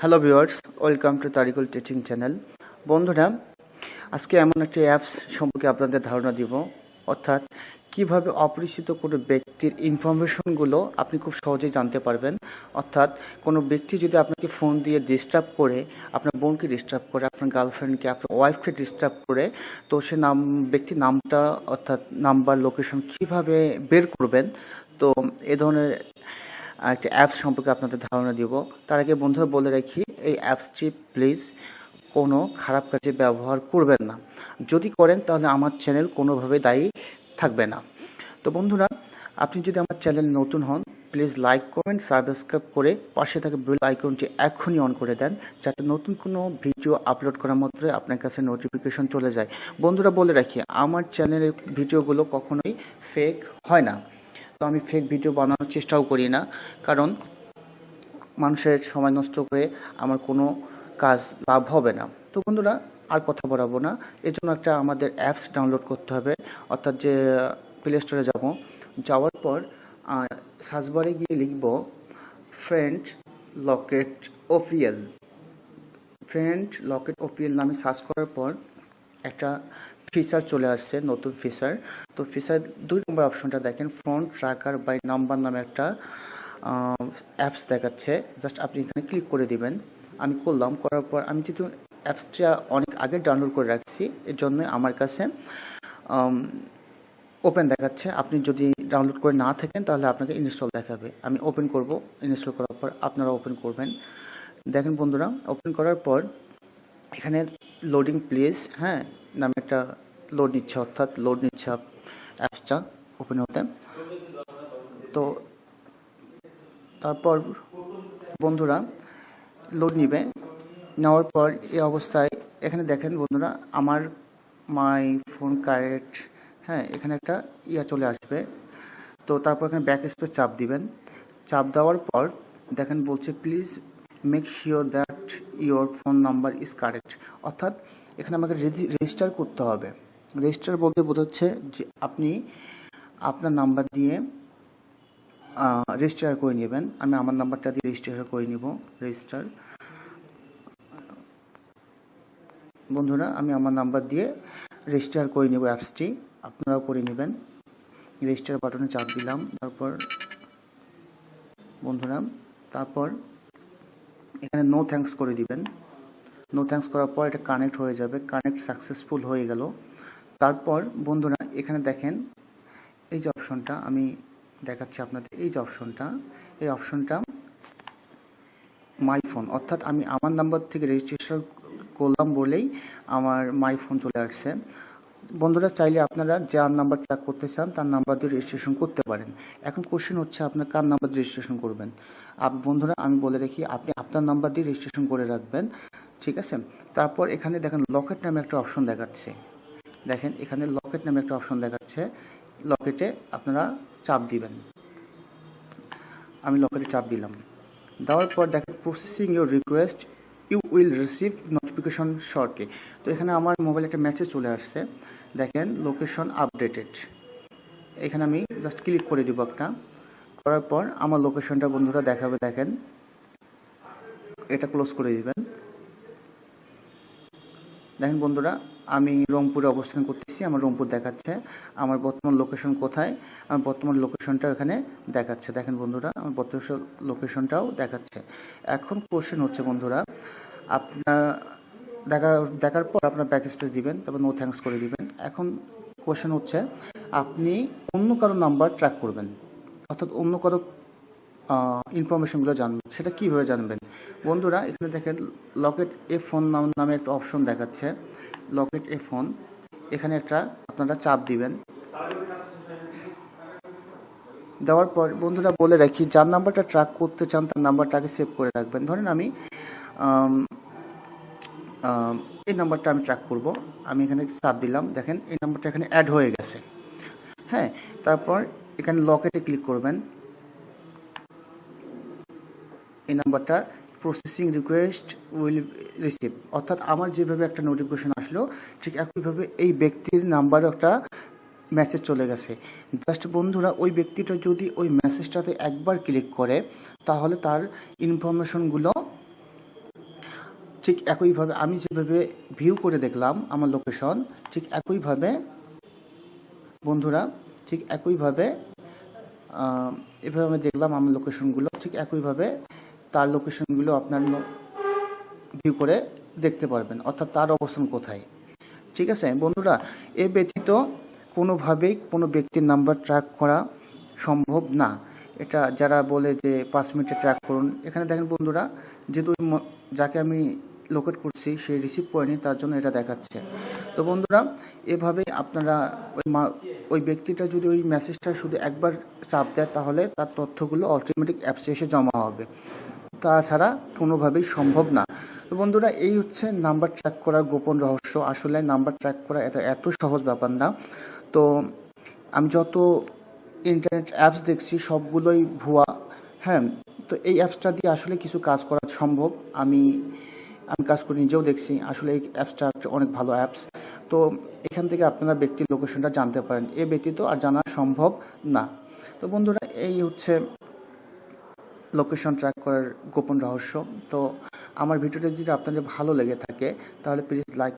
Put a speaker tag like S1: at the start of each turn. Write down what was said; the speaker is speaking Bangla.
S1: Hello viewers, welcome to Tariqul teaching channel. বন্ধুরা, আজকে এমন একটি অ্যাপস সম্পর্কে আপনাদের ধারণা দিব, অর্থাৎ কিভাবে অপরিচিত কোনো ব্যক্তির ইনফরমেশনগুলো আপনি খুব সহজেই জানতে পারবেন। অর্থাৎ কোনো ব্যক্তি যদি আপনাকে ফোন দিয়ে ডিস্টার্ব করে, আপনার বোনকে ডিস্টার্ব করে, আপনার গার্লফ্রেন্ডকে, আপনার ওয়াইফকে ডিস্টার্ব করে, তো সে ব্যক্তির নামটা অর্থাৎ নাম্বার, লোকেশন কিভাবে বের করবেন, তো এ ধরনের একটা অ্যাপস সম্পর্কে আপনাদের ধারণা দিব। তার আগে বন্ধুরা বলে রাখি, এই অ্যাপসটি প্লিজ কোনো খারাপ কাজে ব্যবহার করবেন না। যদি করেন তাহলে আমার চ্যানেল কোনোভাবে দায়ী থাকবে না। তো বন্ধুরা, আপনি যদি আমার চ্যানেল নতুন হন, প্লিজ লাইক, কমেন্ট, সাবস্ক্রাইব করে পাশে থাকা বেল আইকনটি এখনই অন করে দেন, যাতে নতুন কোনো ভিডিও আপলোড করার মাত্রই আপনার কাছে নোটিফিকেশন চলে যায়। বন্ধুরা বলে রাখি, আমার চ্যানেলের ভিডিওগুলো কখনোই ফেক হয় না। তো আমি ফেক ভিডিও বানানোর চেষ্টাও করি না, কারণ মানুষের সময় নষ্ট করে আমার কোনো কাজ লাভ হবে না। তো বন্ধুরা, আর কথা বাড়াবো না, এর জন্য একটা আমাদের অ্যাপস ডাউনলোড করতে হবে। অর্থাৎ যে প্লে স্টোরে যাব, যাওয়ার পর সার্চ বারে গিয়ে লিখব friend Locket official. Friend Locket official নামে সার্চ করার পর একটা ফিচার চলে আসছে, নতুন ফিচার। তো ফিচার 2 নম্বর অপশনটা দেখেন, ফোন ট্র্যাকার বাই নাম্বার নামে একটা অ্যাপস দেখাচ্ছে। জাস্ট আপনি এখানে ক্লিক করে দিবেন। আমি করলাম, করার পর আমি যেহেতু অ্যাপসটা অনেক আগে ডাউনলোড করে রাখছি, এর জন্য আমার কাছে ওপেন দেখাচ্ছে। আপনি যদি ডাউনলোড করে না থাকেন তাহলে আপনাকে ইনস্টল দেখাবে। আমি ওপেন করব। ইনস্টল করার পর আপনারা ওপেন করবেন। দেখেন বন্ধুরা, ওপেন করার পর এখানে লোডিং প্লেস নামে একটা লোড নিচ্ছে, অর্থাৎ লোড নিচ্ছে অ্যাপসটা ওপেন হতে। তো তারপর বন্ধুরা লোড নিবে, নেওয়ার পর এই অবস্থায় এখানে দেখেন বন্ধুরা, আমার মাই ফোন কারেক্ট, এখানে একটা চলে আসবে। তো তারপর এখানে ব্যাক স্পেস চাপ দিবেন। চাপ দেওয়ার পর দেখেন বলছে please make sure that your phone number is correct. অর্থাৎ এখানে আমাকে রেজিস্টার করতে হবে। রেজিস্টার বলতে বোঝাচ্ছে যে আপনি আপনার নাম্বার দিয়ে রেজিস্টার করে নেবেন। আমি আমার নাম্বারটা দিয়ে রেজিস্টার করে নিব। রেজিস্টার বন্ধুরা, আমি আমার নাম্বার দিয়ে রেজিস্টার করে নেব অ্যাপসটি, আপনারাও করে নেবেন। রেজিস্টার বাটনে চাপ দিলাম। তারপর বন্ধুরা, তারপর এখানে নো থ্যাঙ্কস করে দিবেন। নো থ্যাঙ্কস করার পর এটা কানেক্ট হয়ে যাবে। কানেক্ট সাকসেসফুল হয়ে গেল। তারপর বন্ধুরা এখানে দেখেন এই যে অপশনটা আমি দেখাচ্ছি আপনাদের, এই যে এই অপশনটা মাই ফোন, অর্থাৎ আমি আমার নাম্বার থেকে রেজিস্ট্রেশন করলাম বলেই আমার মাই ফোন চলে আসছে। বন্ধুরা চাইলে আপনারা যার নাম্বার ট্র্যাক করতে চান তার নাম্বার দিয়ে রেজিস্ট্রেশন করতে পারেন। এখন কোশ্চেন হচ্ছে আপনার কার নাম্বার দিয়ে রেজিস্ট্রেশন করবেন। বন্ধুরা আমি বলে রাখি, আপনি আপনার নাম্বার দিয়ে রেজিস্ট্রেশন করে রাখবেন, ঠিক আছে। তারপর এখানে দেখেন লকেট নামে একটা অপশন দেখাচ্ছে। দেখেন এখানে লকেট নামে একটা অপশন দেখাচ্ছে। লকেটে আপনারা চাপ দিবেন। আমি লকেটে চাপ দিলাম। দেওয়ার পর দেখেন processing your request, you will receive notification shortly. তো এখানে আমার মোবাইলে একটা মেসেজ চলে আসছে। দেখেন লোকেশন আপডেটেড। এখানে আমি জাস্ট ক্লিক করে দিব একটা। করার পর আমার লোকেশনটা বন্ধুরা দেখাবে। দেখেন এটা ক্লোজ করে দিবেন। দেখেন বন্ধুরা, আমি রংপুরে অবস্থান করতেছি, আমার রংপুর দেখাচ্ছে। আমার বর্তমান লোকেশন কোথায়, আমার বর্তমান লোকেশনটা এখানে দেখাচ্ছে। দেখেন বন্ধুরা, আমার বর্তমান লোকেশনটাও দেখাচ্ছে। এখন কোশ্চেন হচ্ছে বন্ধুরা, আপনার দেখার পর আপনার ব্যাক স্পেস দিবেন, তারপর নো থ্যাঙ্কস করে দিবেন। এখন কোশ্চেন হচ্ছে আপনি অন্য কারো নাম্বার ট্র্যাক করবেন, অর্থাৎ অন্য কারো ইনফরমেশনগুলো জানবেন। সেটা কীভাবে জানবেন বন্ধুরা, এখানে দেখেন লকেট এ ফোন নামে একটা অপশন দেখাচ্ছে। লকেট এ ফোন, এখানে একটা আপনারা চাপ দিবেন। দেওয়ার পর বন্ধুরা বলে রাখি, যার নাম্বারটা ট্র্যাক করতে চান তার নাম্বারটাকে সেভ করে রাখবেন। ধরেন আমি এই নাম্বারটা আমি ট্র্যাক করব। আমি এখানে চাপ দিলাম। দেখেন এই নাম্বারটা এখানে অ্যাড হয়ে গেছে। তারপর এখানে লকেটে ক্লিক করবেন। এই নাম্বারটা প্রসেসিং রিকোয়েস্ট উইল রিসিভ, অর্থাৎ আমার যেভাবে একটা নোটিফিকেশন আসলো ঠিক একইভাবে এই ব্যক্তির নাম্বারও একটা মেসেজ চলে গেছে। জাস্ট বন্ধুরা ওই ব্যক্তিটা যদি ওই মেসেজটাতে একবার ক্লিক করে তাহলে তার ইনফরমেশনগুলো ঠিক একইভাবে আমি যেভাবে ভিউ করে দেখলাম আমার লোকেশন, ঠিক একইভাবে বন্ধুরা, ঠিক একইভাবে এভাবে আমি দেখলাম আমার লোকেশনগুলো, ঠিক একইভাবে তার লোকেশনগুলো আপনার ভিউ করে দেখতে পারবেন, অর্থাৎ তার অবস্থান কোথায়। ঠিক আছে বন্ধুরা, এ ব্যতীত কোনোভাবেই কোনো ব্যক্তির নাম্বার ট্র্যাক করা সম্ভব না। এটা যারা বলে যে 5 মিনিটে ট্র্যাক করুন, এখানে দেখেন বন্ধুরা, যেহেতু যাকে আমি লোকেট করছি সে রিসিভ করেনি, তার জন্য এটা দেখাচ্ছে। তো বন্ধুরা, এভাবে আপনারা ওই ব্যক্তিটা যদি ওই মেসেজটা শুধু একবার চাপ দেয়, তাহলে তার তথ্যগুলো অটোমেটিক অ্যাপসে এসে জমা হবে, তাছাড়া কোনোভাবেই সম্ভব না। তো বন্ধুরা, এই হচ্ছে নাম্বার ট্র্যাক করার গোপন রহস্য। আসলে নাম্বার ট্র্যাক করা এটা এত সহজ ব্যাপার না। তো আমি যত ইন্টারনেট অ্যাপস দেখছি সবগুলোই ভুয়া। হ্যাঁ, তো এই অ্যাপসটা দিয়ে আসলে কিছু কাজ করা সম্ভব। আমি কাজ করে নিজেও দেখছি, আসলে এই অ্যাপসটা অনেক ভালো অ্যাপস। তো এখান থেকে আপনারা ব্যক্তির লোকেশনটা জানতে পারেন, এ ব্যতীত আর জানা সম্ভব না। তো বন্ধুরা, এই হচ্ছে লোকেশন ট্র্যাক করার গোপন রহস্য। তো আমার ভিডিওটা যদি আপনাদের ভালো লেগে থাকে তাহলে প্লিজ লাইক